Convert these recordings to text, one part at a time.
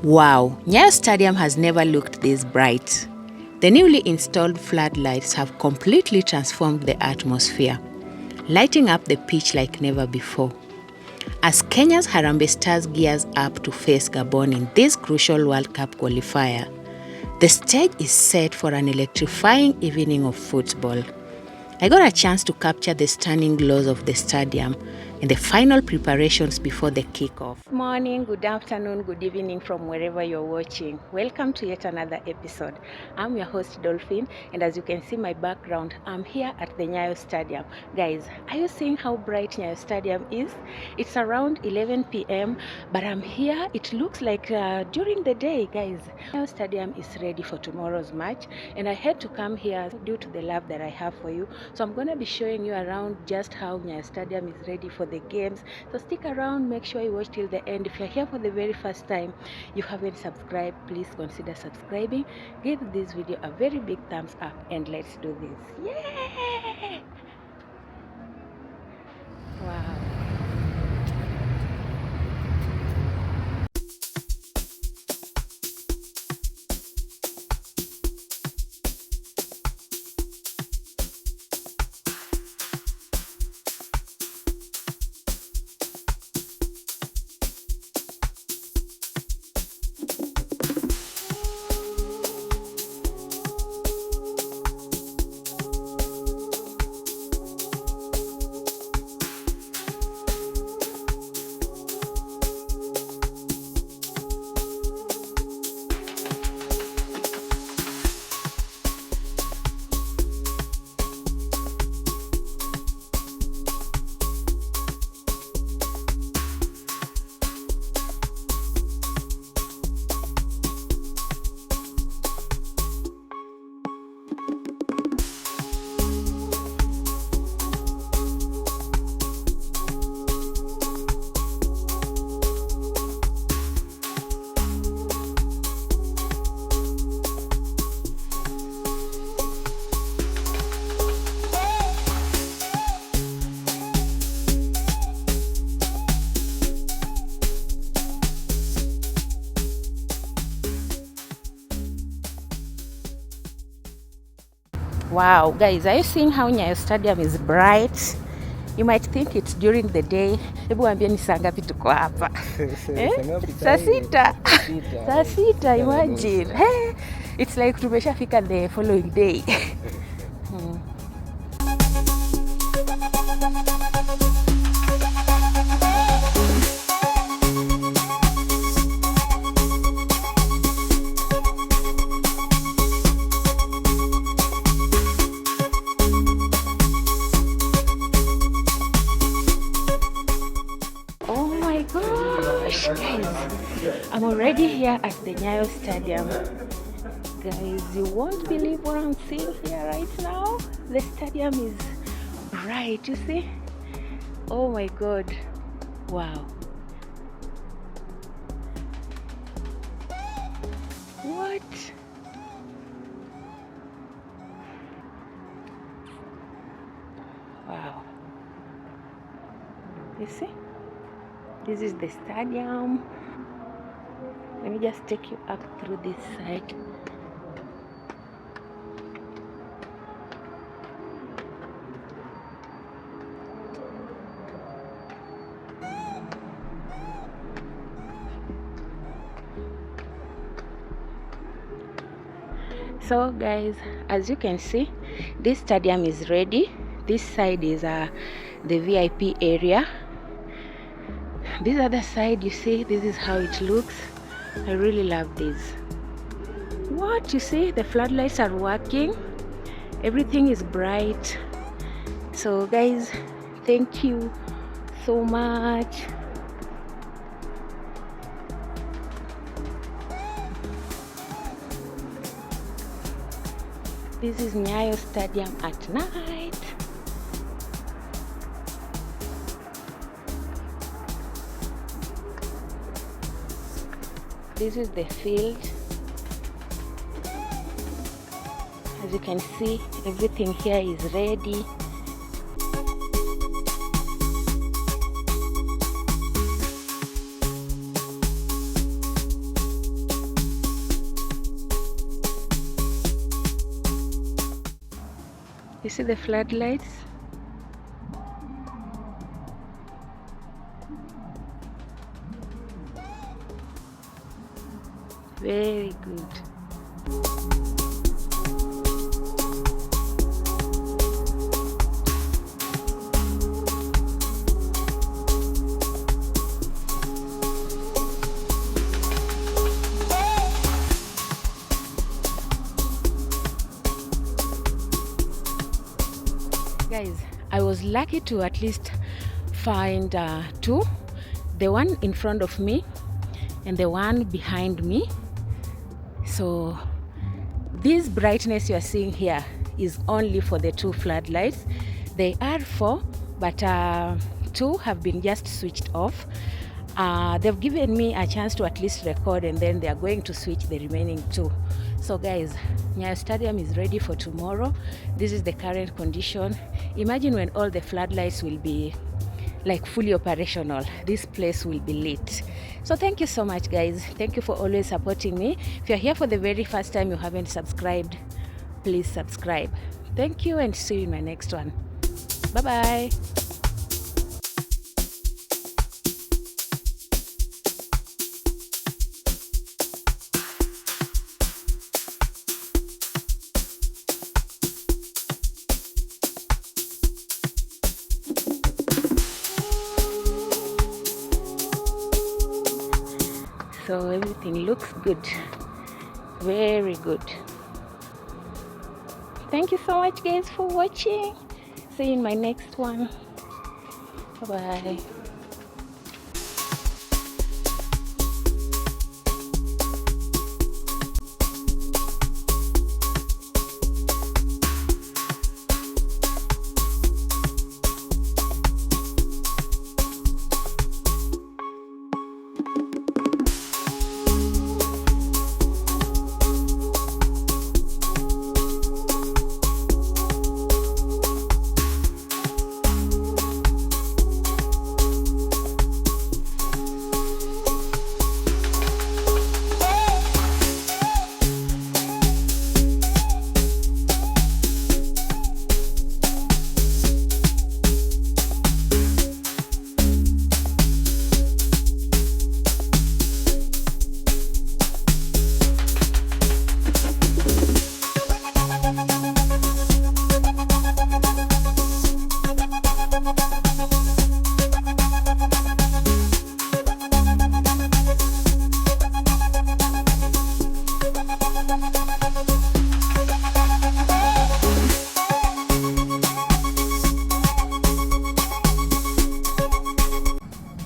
Wow, Nyayo Stadium has never looked this bright. The newly installed floodlights have completely transformed the atmosphere, lighting up the pitch like never before. As Kenya's Harambee Stars gears up to face Gabon in this crucial World Cup qualifier, the stage is set for an electrifying evening of football. I got a chance to capture the stunning glows of the stadium in the final preparations before the kickoff. Good morning, good afternoon, good evening from wherever you're watching. Welcome to yet another episode. I'm your host Dolphin, and as you can see my background, I'm here at the Nyayo Stadium. Guys, are you seeing how bright Nyayo Stadium is? It's around 11 p.m. but I'm here. It looks like during the day, guys. Nyayo Stadium is ready for tomorrow's match, and I had to come here due to the love that I have for you. So I'm going to be showing you around just how Nyayo Stadium is ready for the games. So stick around, make sure you watch till the end. If you're here for the very first time, you haven't subscribed, please consider subscribing. Give this video a very big thumbs up and let's do this. Yeah! Wow. Wow, guys, are you seeing how Nyayo Stadium is bright? You might think it's during the day. Hebu ambia ni saa ngapi tuko hapa? Saa sita. Saa sita, imagine. Hey, it's like tumeshafika the following day. Gosh, guys, I'm already here at the Nyayo Stadium. Guys, you won't believe what I'm seeing here right now. The stadium is bright, you see? Oh my god, wow. What? Wow. You see? This is the stadium. Let me just take you up through this side. So guys, as you can see, this stadium is ready. This side is the VIP area. This other side, you see, this is how it looks. I really love this. What, you see, the floodlights are working. Everything is bright. So guys, thank you so much. This is Nyayo Stadium at night. This is the field. As you can see, everything here is ready. You see the floodlights? Very good. Guys, I was lucky to at least find two, the one in front of me and the one behind me. So this brightness you are seeing here is only for the two floodlights. They are four, but two have been just switched off. They've given me a chance to at least record, and then they are going to switch the remaining two. So guys, Nyayo Stadium is ready for tomorrow. This is the current condition. Imagine when all the floodlights will be like fully operational, this place will be lit. So thank you so much, guys. Thank you for always supporting me. If you're here for the very first time, you haven't subscribed, please subscribe. Thank you, and see you in my next one. Bye bye. So everything looks good, very good. Thank you so much, guys, for watching. See you in my next one. Bye bye.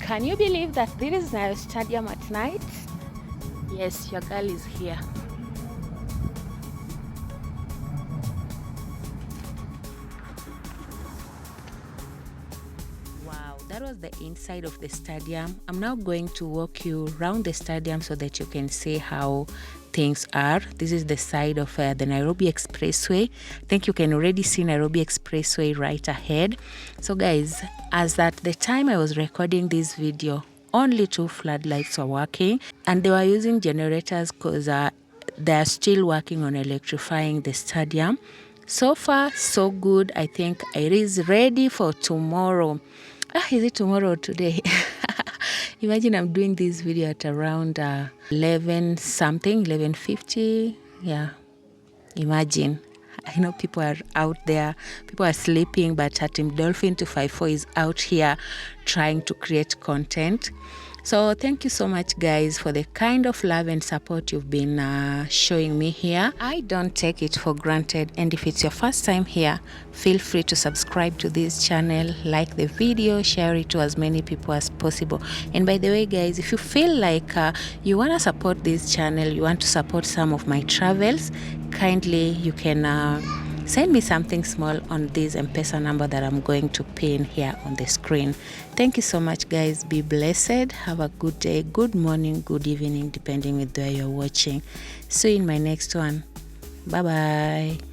Can you believe that this is Nyayo Stadium at night? Yes, your girl is here. Wow, that was the inside of the stadium. I'm now going to walk you around the stadium so that you can see how things are. This is the side of the Nairobi Expressway. I think you can already see Nairobi Expressway right ahead. So guys, as at the time I was recording this video, only two floodlights were working, and they were using generators because they are still working on electrifying the stadium. So far so good. I think it is ready for tomorrow. Is it tomorrow or today? Imagine I'm doing this video at around 11 something, 11:50. Yeah, imagine. I know people are out there, people are sleeping, but Team Dolphin 254 is out here trying to create content. So thank you so much, guys, for the kind of love and support you've been showing me here. I don't take it for granted, and if it's your first time here, feel free to subscribe to this channel, like the video, share it to as many people as possible. And by the way, guys, if you feel like you want to support this channel, you want to support some of my travels, kindly you can send me something small on this M-Pesa number that I'm going to pin here on the screen. Thank you so much, guys. Be blessed. Have a good day, good morning, good evening, depending with where you're watching. See you in my next one. Bye bye.